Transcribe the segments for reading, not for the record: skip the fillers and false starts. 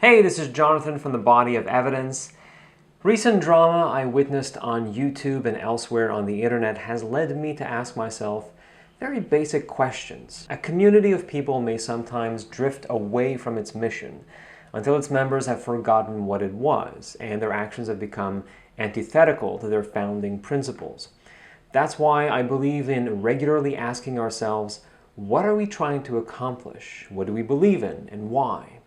Hey, this is Jonathan from the Body of Evidence. Recent drama I witnessed on YouTube and elsewhere on the internet has led me to ask myself very basic questions. A community of people may sometimes drift away from its mission until its members have forgotten what it was, and their actions have become antithetical to their founding principles. That's why I believe in regularly asking ourselves, what are we trying to accomplish? What do we believe in, and why?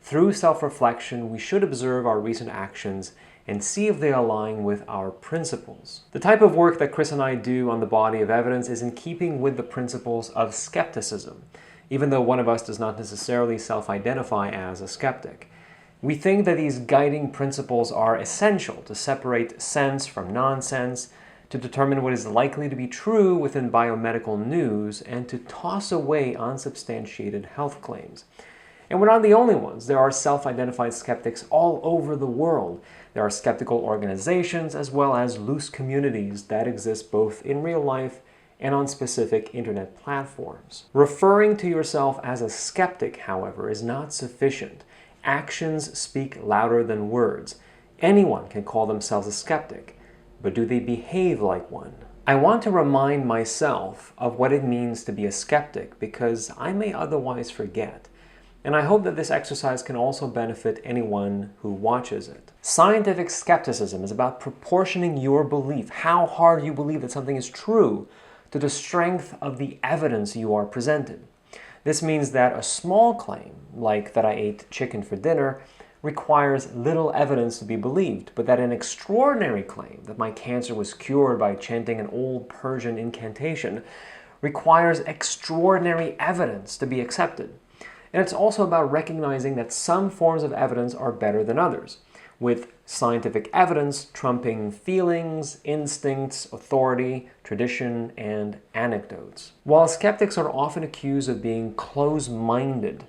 Through self-reflection, we should observe our recent actions and see if they align with our principles. The type of work that Chris and I do on the Body of Evidence is in keeping with the principles of skepticism, even though one of us does not necessarily self-identify as a skeptic. We think that these guiding principles are essential to separate sense from nonsense, to determine what is likely to be true within biomedical news, and to toss away unsubstantiated health claims. And we're not the only ones. There are self-identified skeptics all over the world. There are skeptical organizations as well as loose communities that exist both in real life and on specific internet platforms. Referring to yourself as a skeptic, however, is not sufficient. Actions speak louder than words. Anyone can call themselves a skeptic, but do they behave like one? I want to remind myself of what it means to be a skeptic because I may otherwise forget. And I hope that this exercise can also benefit anyone who watches it. Scientific skepticism is about proportioning your belief, how hard you believe that something is true, to the strength of the evidence you are presented. This means that a small claim, like that I ate chicken for dinner, requires little evidence to be believed, but that an extraordinary claim, that my cancer was cured by chanting an old Persian incantation, requires extraordinary evidence to be accepted. And it's also about recognizing that some forms of evidence are better than others, with scientific evidence trumping feelings, instincts, authority, tradition, and anecdotes. While skeptics are often accused of being close-minded,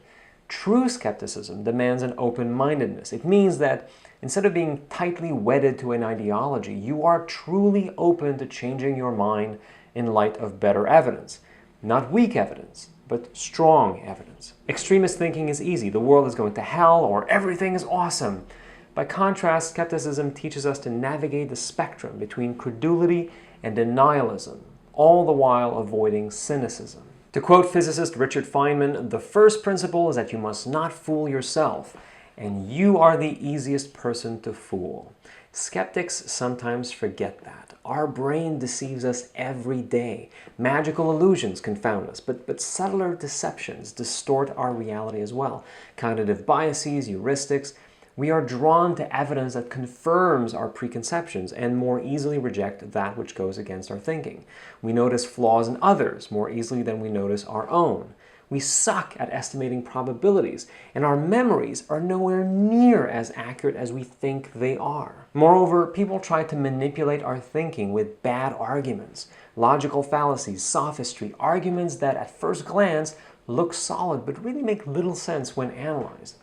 true skepticism demands an open-mindedness. It means that instead of being tightly wedded to an ideology, you are truly open to changing your mind in light of better evidence. Not weak evidence, but strong evidence. Extremist thinking is easy. The world is going to hell, or everything is awesome. By contrast, skepticism teaches us to navigate the spectrum between credulity and denialism, all the while avoiding cynicism. To quote physicist Richard Feynman, the first principle is that you must not fool yourself, and you are the easiest person to fool. Skeptics sometimes forget that. Our brain deceives us every day. Magical illusions confound us, but subtler deceptions distort our reality as well. Cognitive biases, heuristics. We are drawn to evidence that confirms our preconceptions and more easily reject that which goes against our thinking. We notice flaws in others more easily than we notice our own. We suck at estimating probabilities, and our memories are nowhere near as accurate as we think they are. Moreover, people try to manipulate our thinking with bad arguments, logical fallacies, sophistry, arguments that at first glance look solid but really make little sense when analyzed.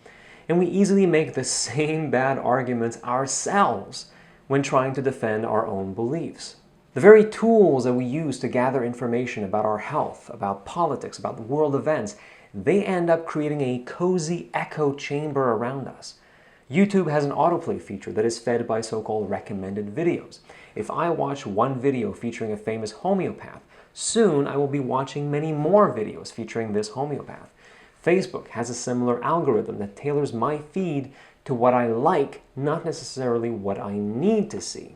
And we easily make the same bad arguments ourselves when trying to defend our own beliefs. The very tools that we use to gather information about our health, about politics, about world events, they end up creating a cozy echo chamber around us. YouTube has an autoplay feature that is fed by so-called recommended videos. If I watch one video featuring a famous homeopath, soon I will be watching many more videos featuring this homeopath. Facebook has a similar algorithm that tailors my feed to what I like, not necessarily what I need to see.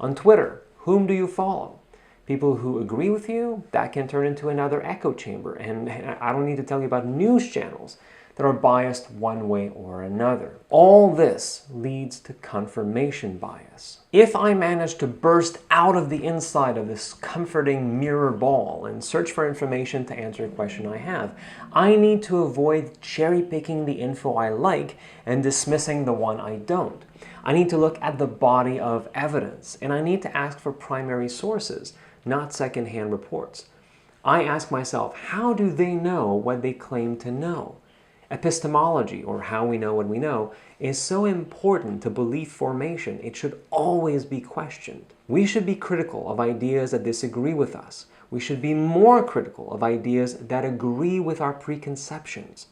On Twitter, whom do you follow? People who agree with you? That can turn into another echo chamber. And I don't need to tell you about news channels that are biased one way or another. All this leads to confirmation bias. If I manage to burst out of the inside of this comforting mirror ball and search for information to answer a question I have, I need to avoid cherry-picking the info I like and dismissing the one I don't. I need to look at the body of evidence, and I need to ask for primary sources, not secondhand reports. I ask myself, how do they know what they claim to know? Epistemology, or how we know what we know, is so important to belief formation, it should always be questioned. We should be critical of ideas that disagree with us. We should be more critical of ideas that agree with our preconceptions.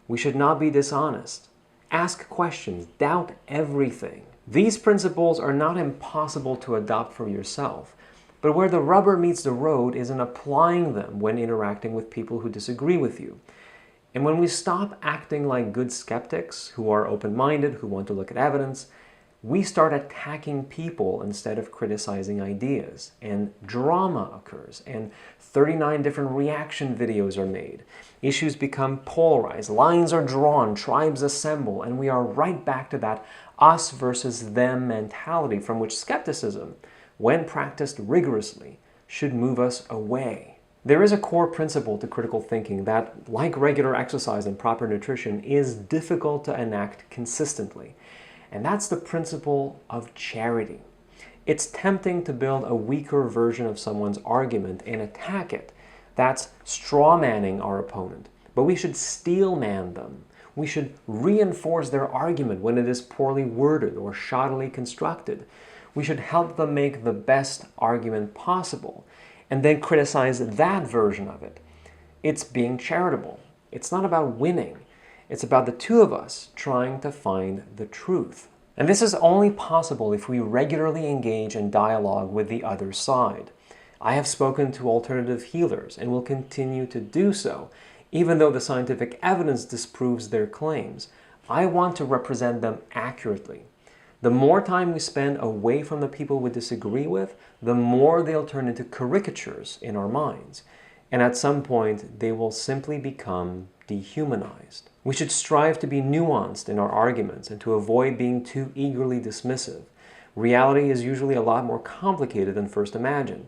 We should not be dishonest. Ask questions, doubt everything. These principles are not impossible to adopt for yourself, but where the rubber meets the road is in applying them when interacting with people who disagree with you. And when we stop acting like good skeptics who are open-minded, who want to look at evidence, we start attacking people instead of criticizing ideas, and drama occurs, and 39 different reaction videos are made. Issues become polarized, lines are drawn, tribes assemble, and we are right back to that us versus them mentality from which skepticism, when practiced rigorously, should move us away. There is a core principle to critical thinking that, like regular exercise and proper nutrition, is difficult to enact consistently. And that's the principle of charity. It's tempting to build a weaker version of someone's argument and attack it. That's straw-manning our opponent. But we should steel-man them. We should reinforce their argument when it is poorly worded or shoddily constructed. We should help them make the best argument possible, and then criticize that version of it. It's being charitable. It's not about winning. It's about the two of us trying to find the truth. And this is only possible if we regularly engage in dialogue with the other side. I have spoken to alternative healers and will continue to do so, even though the scientific evidence disproves their claims. I want to represent them accurately. The more time we spend away from the people we disagree with, the more they'll turn into caricatures in our minds. And at some point, they will simply become dehumanized. We should strive to be nuanced in our arguments and to avoid being too eagerly dismissive. Reality is usually a lot more complicated than first imagined.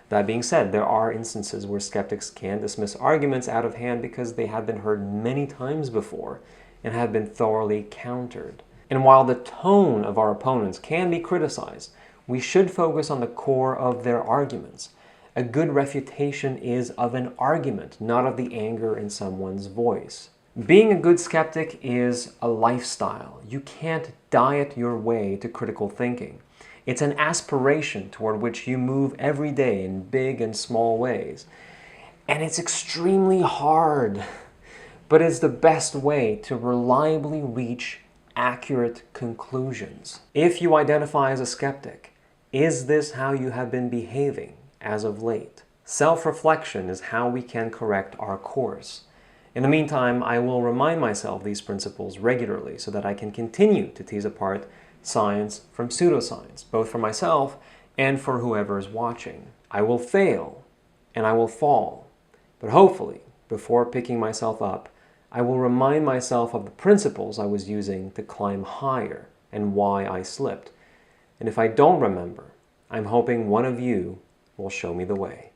That being said, there are instances where skeptics can dismiss arguments out of hand because they have been heard many times before and have been thoroughly countered. And while the tone of our opponents can be criticized, we should focus on the core of their arguments. A good refutation is of an argument, not of the anger in someone's voice. Being a good skeptic is a lifestyle. You can't diet your way to critical thinking. It's an aspiration toward which you move every day in big and small ways. And it's extremely hard, but it's the best way to reliably reach accurate conclusions. If you identify as a skeptic, is this how you have been behaving as of late? Self-reflection is how we can correct our course. In the meantime, I will remind myself these principles regularly so that I can continue to tease apart science from pseudoscience, both for myself and for whoever is watching. I will fail and I will fall, but hopefully, before picking myself up, I will remind myself of the principles I was using to climb higher and why I slipped. And if I don't remember, I'm hoping one of you will show me the way.